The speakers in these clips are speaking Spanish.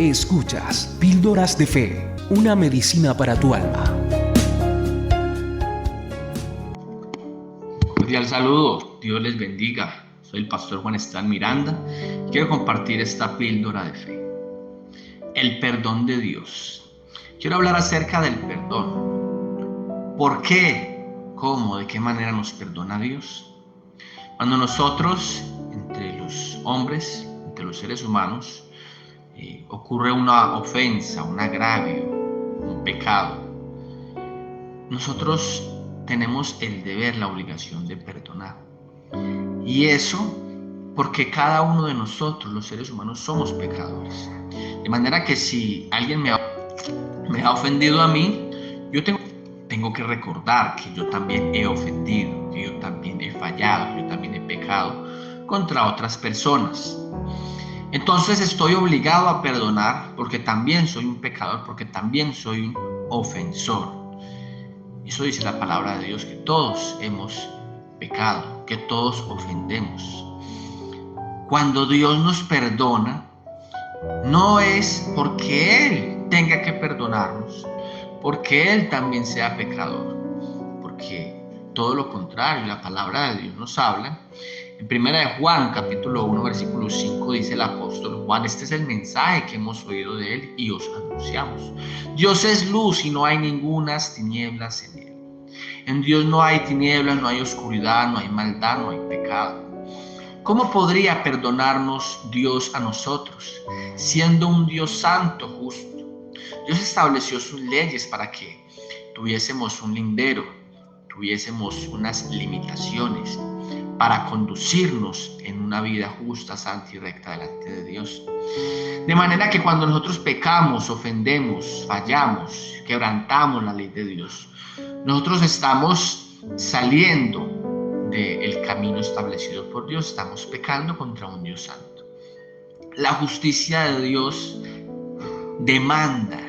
Escuchas Píldoras de Fe, una medicina para tu alma. Cordial saludo, Dios les bendiga. Soy el pastor Juan Esteban Miranda. Quiero compartir esta píldora de fe. El perdón de Dios. Quiero hablar acerca del perdón. ¿Por qué? ¿Cómo? ¿De qué manera nos perdona Dios? Cuando nosotros, entre los hombres, entre los seres humanos, ocurre una ofensa, un agravio, un pecado, nosotros tenemos el deber, la obligación de perdonar. Y eso porque cada uno de nosotros, los seres humanos, somos pecadores. De manera que si alguien me ha ofendido a mí, yo tengo que recordar que yo también he ofendido, que yo también he fallado, que yo también he pecado contra otras personas. Entonces estoy obligado a perdonar porque también soy un pecador, porque también soy un ofensor. Eso dice la palabra de Dios, que todos hemos pecado, que todos ofendemos. Cuando Dios nos perdona, no es porque Él tenga que perdonarnos, porque Él también sea pecador, porque todo lo contrario, la palabra de Dios nos habla. En 1 de Juan, capítulo 1, versículo 5, dice el apóstol Juan: este es el mensaje que hemos oído de Él y os anunciamos. Dios es luz y no hay ningunas tinieblas en Él. En Dios no hay tinieblas, no hay oscuridad, no hay maldad, no hay pecado. ¿Cómo podría perdonarnos Dios a nosotros, siendo un Dios santo, justo? Dios estableció sus leyes para que tuviésemos un lindero, tuviésemos unas limitaciones para conducirnos en una vida justa, santa y recta delante de Dios. De manera que cuando nosotros pecamos, ofendemos, fallamos, quebrantamos la ley de Dios, nosotros estamos saliendo del camino establecido por Dios, estamos pecando contra un Dios santo. La justicia de Dios demanda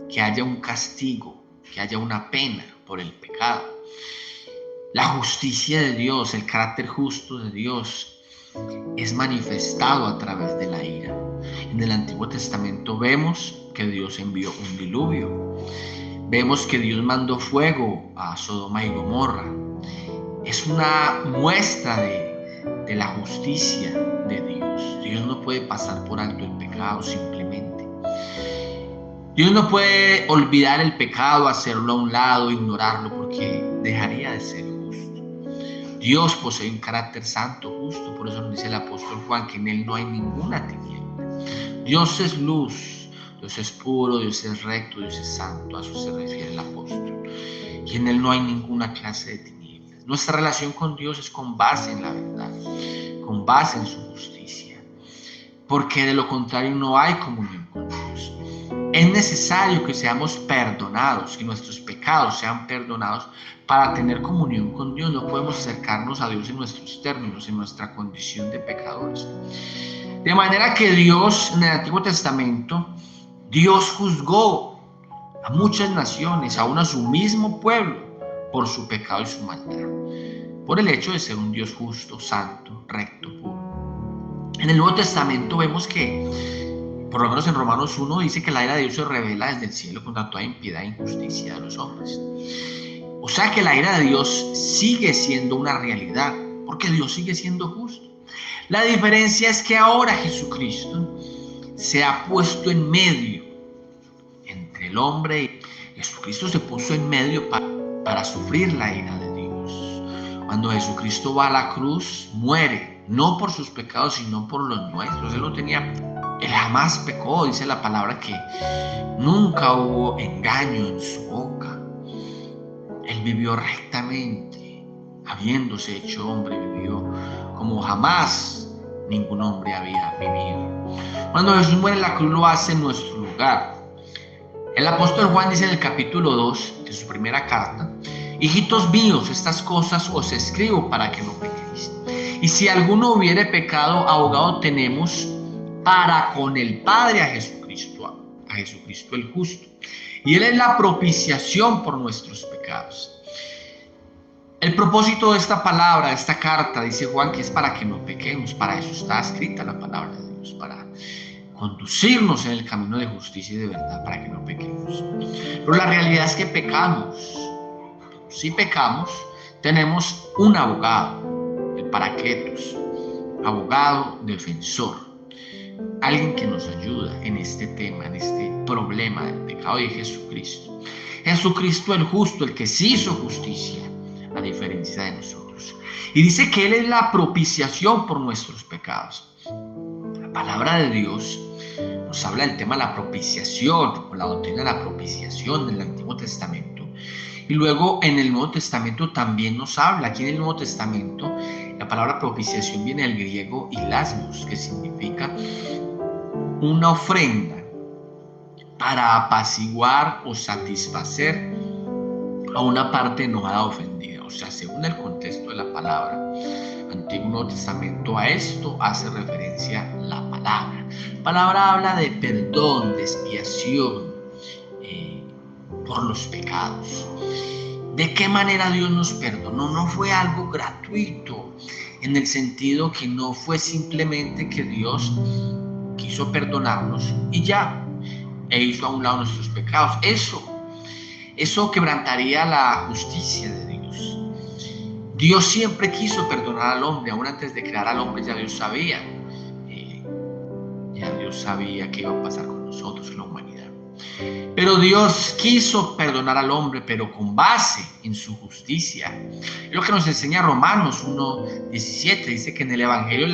que haya un castigo, que haya una pena por el pecado. La justicia de Dios, el carácter justo de Dios, es manifestado a través de la ira. En el Antiguo Testamento vemos que Dios envió un diluvio. Vemos que Dios mandó fuego a Sodoma y Gomorra. Es una muestra de la justicia de Dios. Dios no puede pasar por alto el pecado simplemente. Dios no puede olvidar el pecado, hacerlo a un lado, ignorarlo, porque dejaría de ser justo. Dios posee un carácter santo, justo. Por eso nos dice el apóstol Juan que en Él no hay ninguna tiniebla. Dios es luz, Dios es puro, Dios es recto, Dios es santo. A eso se refiere el apóstol. Y en Él no hay ninguna clase de tinieblas. Nuestra relación con Dios es con base en la verdad, con base en su justicia, porque de lo contrario no hay comunión con Dios. Es necesario que seamos perdonados, que nuestros pecados sean perdonados para tener comunión con Dios. No podemos acercarnos a Dios en nuestros términos, en nuestra condición de pecadores. De manera que Dios, en el Antiguo Testamento, Dios juzgó a muchas naciones, aún a su mismo pueblo, por su pecado y su maldad, por el hecho de ser un Dios justo, santo, recto, puro. En el Nuevo Testamento vemos que, por lo menos en Romanos 1, dice que la ira de Dios se revela desde el cielo contra toda impiedad e injusticia de los hombres. O sea que la ira de Dios sigue siendo una realidad, porque Dios sigue siendo justo. La diferencia es que ahora Jesucristo se ha puesto en medio entre el hombre y Jesucristo se puso en medio para sufrir la ira de Dios. Cuando Jesucristo va a la cruz, muere, no por sus pecados, sino por los nuestros. Él jamás pecó, dice la palabra que nunca hubo engaño en su boca. Él vivió rectamente, habiéndose hecho hombre, vivió como jamás ningún hombre había vivido. Cuando Jesús muere en la cruz, lo hace en nuestro lugar. El apóstol Juan dice en el capítulo 2 de su primera carta: hijitos míos, estas cosas os escribo para que no pequéis. Y si alguno hubiere pecado, abogado tenemos para con el Padre a Jesucristo el justo. Y Él es la propiciación por nuestros pecados. El propósito de esta palabra, de esta carta, dice Juan, que es para que no pequemos. Para eso está escrita la palabra de Dios, para conducirnos en el camino de justicia y de verdad para que no pequemos. Pero la realidad es que pecamos. Si pecamos, tenemos un abogado, el Paracletos, abogado defensor, alguien que nos ayuda en este tema, en este problema del pecado, y Jesucristo. Jesucristo el justo, el que se hizo justicia, a diferencia de nosotros. Y dice que Él es la propiciación por nuestros pecados. La palabra de Dios nos habla del tema de la propiciación, o la doctrina de la propiciación en el Antiguo Testamento. Y luego en el Nuevo Testamento también nos habla. Aquí en el Nuevo Testamento la palabra propiciación viene del griego hilasmos, que significa una ofrenda para apaciguar o satisfacer a una parte enojada o ofendida. O sea, según el contexto de la palabra, Antiguo y Nuevo Testamento, a esto hace referencia la palabra. La palabra habla de perdón, de expiación por los pecados. ¿De qué manera Dios nos perdonó? No fue algo gratuito, en el sentido que no fue simplemente que Dios quiso perdonarnos y ya, e hizo a un lado nuestros pecados. Eso quebrantaría la justicia de Dios. Dios siempre quiso perdonar al hombre. Aún antes de crear al hombre ya Dios sabía qué iba a pasar con nosotros, la humanidad. Pero Dios quiso perdonar al hombre, pero con base en su justicia. Es lo que nos enseña Romanos 1:17. Dice que en el Evangelio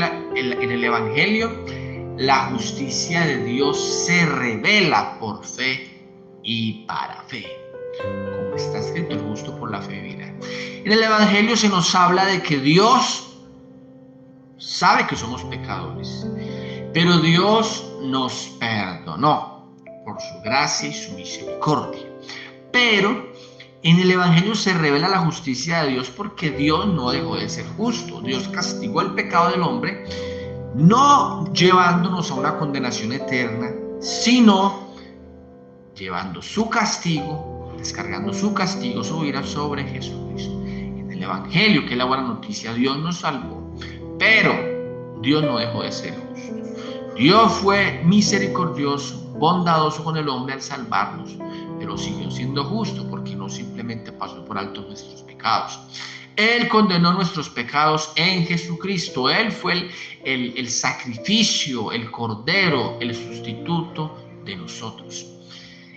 la justicia de Dios se revela por fe y para fe. Como está escrito, el justo por la fe vivirá. En el Evangelio se nos habla de que Dios sabe que somos pecadores, pero Dios nos perdonó por su gracia y su misericordia. Pero en el Evangelio se revela la justicia de Dios, porque Dios no dejó de ser justo. Dios castigó el pecado del hombre, no llevándonos a una condenación eterna, sino llevando su castigo, descargando su castigo, su ira sobre Jesucristo. En el Evangelio, que es la buena noticia, Dios nos salvó, pero Dios no dejó de ser justo. Dios fue misericordioso, bondadoso con el hombre al salvarnos, pero siguió siendo justo, porque no simplemente pasó por alto nuestros pecados. Él condenó nuestros pecados en Jesucristo. Él fue el sacrificio, el cordero, el sustituto de nosotros.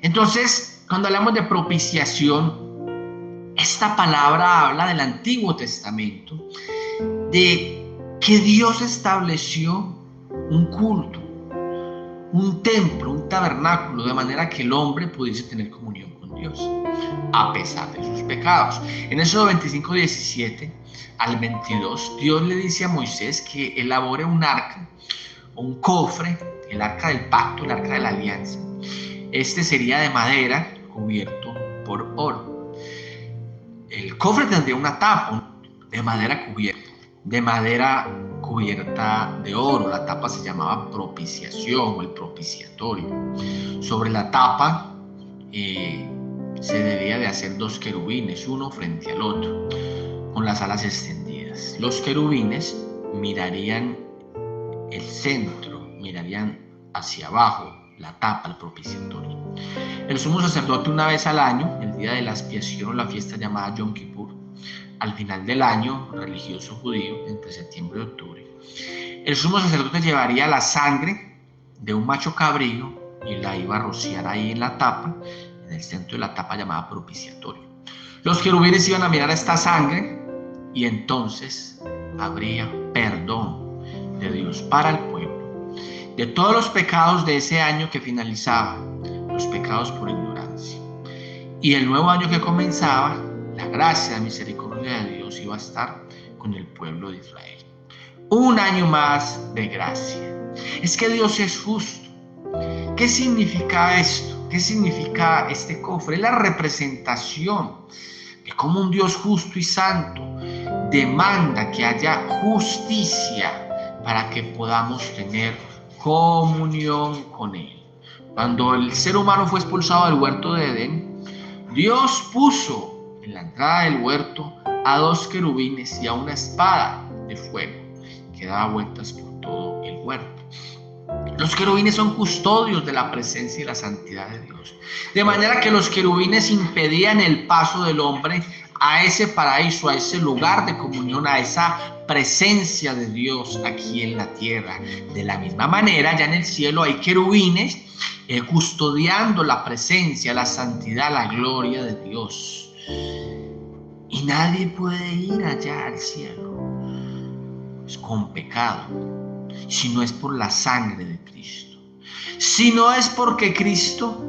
Entonces, cuando hablamos de propiciación, esta palabra habla del Antiguo Testamento, de que Dios estableció un culto, un templo, un tabernáculo, de manera que el hombre pudiese tener comunión con Dios, a pesar de sus pecados. En Éxodo 25:17 al 22, Dios le dice a Moisés que elabore un arca o un cofre, el arca del pacto, el arca de la alianza. Este sería de madera cubierto por oro. El cofre tendría una tapa de madera cubierta de oro. La tapa se llamaba propiciación o el propiciatorio. Sobre la tapa se debía de hacer 2 querubines, uno frente al otro, con las alas extendidas. Los querubines mirarían el centro, mirarían hacia abajo, la tapa, el propiciatorio. El sumo sacerdote, una vez al año, el día de la expiación o la fiesta llamada Yom Kippur, al final del año religioso judío, entre septiembre y octubre, el sumo sacerdote llevaría la sangre de un macho cabrío y la iba a rociar ahí en la tapa, en el centro de la tapa llamada propiciatorio. Los querubines iban a mirar a esta sangre y entonces habría perdón de Dios para el pueblo de todos los pecados de ese año que finalizaba, los pecados por ignorancia. Y el nuevo año que comenzaba, la gracia, la misericordia de Dios iba a estar con el pueblo de Israel. Un año más de gracia. Es que Dios es justo. ¿Qué significa esto? ¿Qué significa este cofre? Es la representación de cómo un Dios justo y santo demanda que haya justicia para que podamos tener comunión con Él. Cuando el ser humano fue expulsado del huerto de Edén, Dios puso en la entrada del huerto a 2 querubines y a una espada de fuego que daba vueltas por todo el huerto. Los querubines son custodios de la presencia y la santidad de Dios. De manera que los querubines impedían el paso del hombre a ese paraíso, a ese lugar de comunión, a esa presencia de Dios aquí en la tierra. De la misma manera, ya en el cielo hay querubines custodiando la presencia, la santidad, la gloria de Dios. Y nadie puede ir allá al cielo pues, con pecado, si no es por la sangre de Cristo. Si no es porque Cristo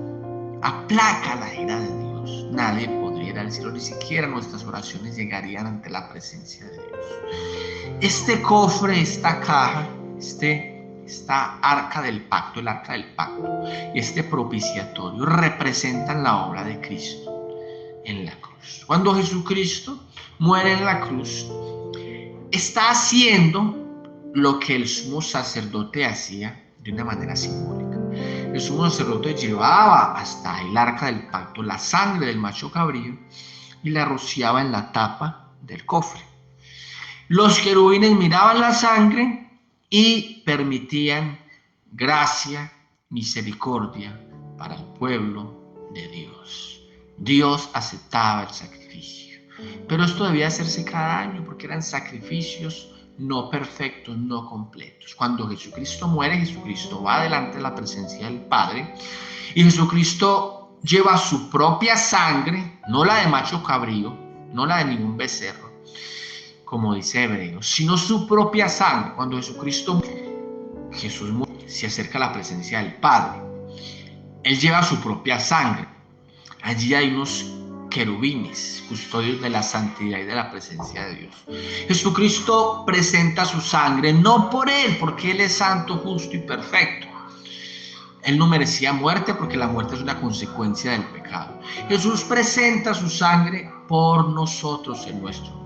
aplaca la ira de Dios, nadie podría ir al cielo, ni siquiera nuestras oraciones llegarían ante la presencia de Dios. Este cofre, esta caja, esta arca del pacto, el arca del pacto y este propiciatorio representan la obra de Cristo en la cruz. Cuando Jesucristo muere en la cruz, está haciendo lo que el sumo sacerdote hacía de una manera simbólica. El sumo sacerdote llevaba hasta el arca del pacto la sangre del macho cabrío y la rociaba en la tapa del cofre. Los querubines miraban la sangre y permitían gracia, misericordia para el pueblo de Dios. Dios aceptaba el sacrificio, pero esto debía hacerse cada año porque eran sacrificios no perfectos, no completos. Cuando Jesucristo muere, Jesucristo va delante de la presencia del Padre y Jesucristo lleva su propia sangre, no la de macho cabrío, no la de ningún becerro, como dice Hebreos, sino su propia sangre. Cuando Jesús muere, se acerca a la presencia del Padre. Él lleva su propia sangre. Allí hay unos querubines, custodios de la santidad y de la presencia de Dios. Jesucristo presenta su sangre, no por Él, porque Él es santo, justo y perfecto. Él no merecía muerte porque la muerte es una consecuencia del pecado. Jesús presenta su sangre por nosotros en nuestro lugar.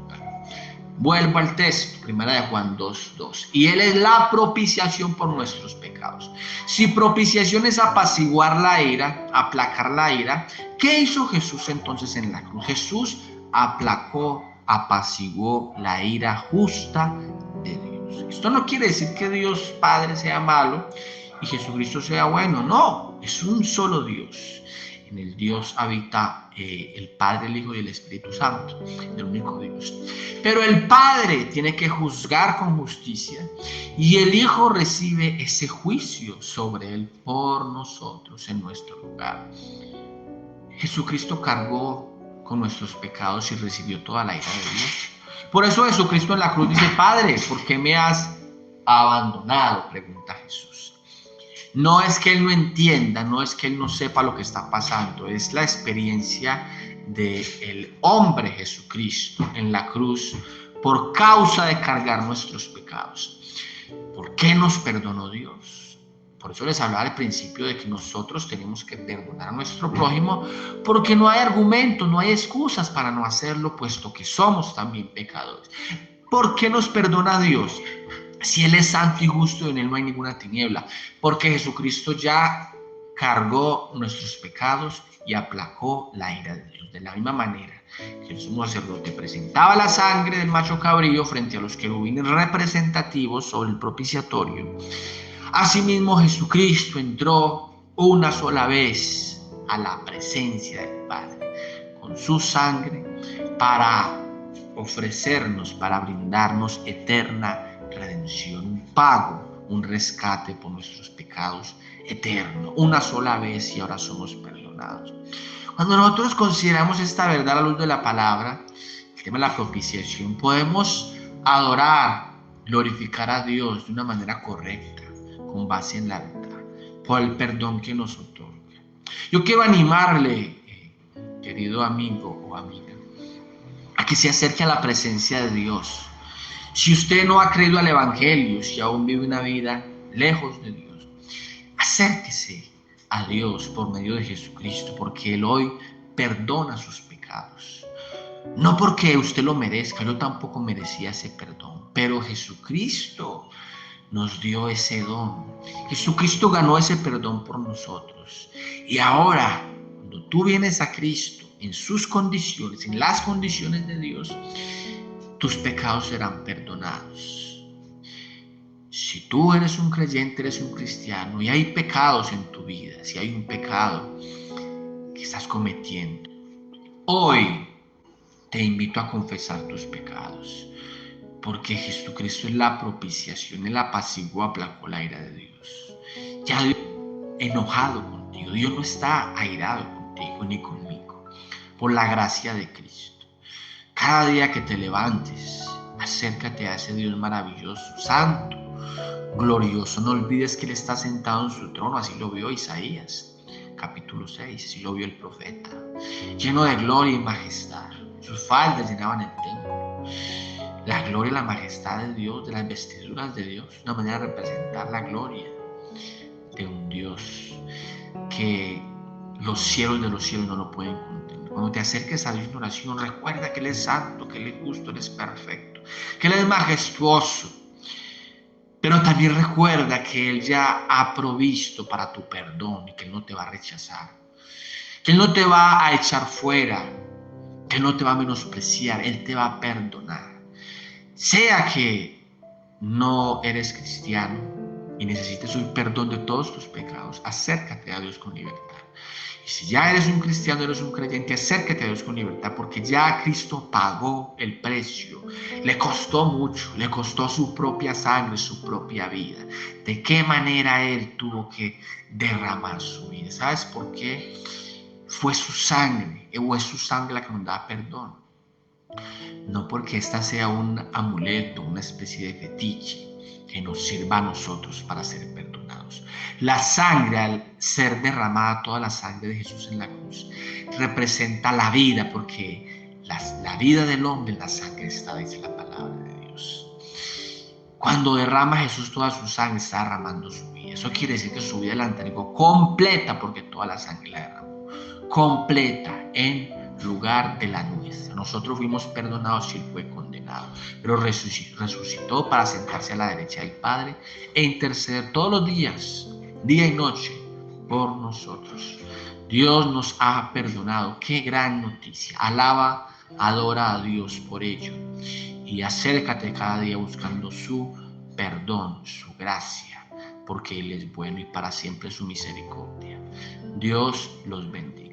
Vuelvo al texto, 1 Juan 2:2. Y Él es la propiciación por nuestros pecados. Si propiciación es apaciguar la ira, aplacar la ira, ¿qué hizo Jesús entonces en la cruz? Jesús aplacó, apaciguó la ira justa de Dios. Esto no quiere decir que Dios Padre sea malo y Jesucristo sea bueno. No, es un solo Dios. En el Dios habita el Padre, el Hijo y el Espíritu Santo, el único Dios. Pero el Padre tiene que juzgar con justicia y el Hijo recibe ese juicio sobre él por nosotros en nuestro lugar. Jesucristo cargó con nuestros pecados y recibió toda la ira de Dios. Por eso Jesucristo en la cruz dice: Padre, ¿por qué me has abandonado?, pregunta Jesús. No es que Él no entienda, no es que Él no sepa lo que está pasando, es la experiencia del hombre Jesucristo en la cruz por causa de cargar nuestros pecados. ¿Por qué nos perdonó Dios? Por eso les hablaba al principio de que nosotros tenemos que perdonar a nuestro prójimo, porque no hay argumento, no hay excusas para no hacerlo, puesto que somos también pecadores. ¿Por qué nos perdona Dios? Si Él es santo y justo y en Él no hay ninguna tiniebla, porque Jesucristo ya cargó nuestros pecados y aplacó la ira de Dios. De la misma manera que el sumo sacerdote presentaba la sangre del macho cabrío frente a los querubines representativos sobre el propiciatorio, asimismo Jesucristo entró una sola vez a la presencia del Padre con su sangre para ofrecernos, para brindarnos eterna redención, un pago, un rescate por nuestros pecados eterno, una sola vez, y ahora somos perdonados. Cuando nosotros consideramos esta verdad a la luz de la palabra, el tema de la propiciación, podemos adorar, glorificar a Dios de una manera correcta, con base en la verdad, por el perdón que nos otorga. Yo quiero animarle, querido amigo o amiga, a que se acerque a la presencia de Dios. Si usted no ha creído al Evangelio, si aún vive una vida lejos de Dios, acérquese a Dios por medio de Jesucristo, porque Él hoy perdona sus pecados. No porque usted lo merezca, yo tampoco merecía ese perdón, pero Jesucristo nos dio ese don. Jesucristo ganó ese perdón por nosotros. Y ahora, cuando tú vienes a Cristo en sus condiciones, en las condiciones de Dios, tus pecados serán perdonados. Si tú eres un creyente, eres un cristiano y hay pecados en tu vida, si hay un pecado que estás cometiendo, hoy te invito a confesar tus pecados, porque Jesucristo es la propiciación, el apaciguó, aplacó la ira de Dios. Ya Dios está enojado contigo, Dios no está airado contigo ni conmigo, por la gracia de Cristo. Cada día que te levantes, acércate a ese Dios maravilloso, santo, glorioso. No olvides que Él está sentado en su trono, así lo vio Isaías, capítulo 6, así lo vio el profeta, lleno de gloria y majestad. Sus faldas llenaban el templo. La gloria y la majestad de Dios, de las vestiduras de Dios, una manera de representar la gloria de un Dios que los cielos de los cielos no lo pueden contener. Cuando te acerques a Dios en oración, recuerda que Él es santo, que Él es justo, Él es perfecto, que Él es majestuoso. Pero también recuerda que Él ya ha provisto para tu perdón y que Él no te va a rechazar, que Él no te va a echar fuera, que Él no te va a menospreciar, Él te va a perdonar. Sea que no eres cristiano y necesites un perdón de todos tus pecados, acércate a Dios con libertad. Y si ya eres un cristiano, eres un creyente, acércate a Dios con libertad, porque ya Cristo pagó el precio. Le costó mucho, le costó su propia sangre, su propia vida. ¿De qué manera Él tuvo que derramar su vida? ¿Sabes por qué? Fue su sangre, o es su sangre la que nos da perdón. No porque esta sea un amuleto, una especie de fetiche que nos sirva a nosotros para ser perdonados. La sangre, al ser derramada, toda la sangre de Jesús en la cruz, representa la vida, porque la vida del hombre en la sangre está, dice la palabra de Dios. Cuando derrama Jesús toda su sangre, está derramando su vida. Eso quiere decir que su vida la entregó completa, porque toda la sangre la derramó. Completa en lugar de la nuestra. Nosotros fuimos perdonados y Él fue condenado, pero resucitó para sentarse a la derecha del Padre e interceder todos los días, día y noche, por nosotros. Dios nos ha perdonado. Qué gran noticia. Alaba, adora a Dios por ello y acércate cada día buscando su perdón, su gracia, porque Él es bueno y para siempre su misericordia. Dios los bendiga.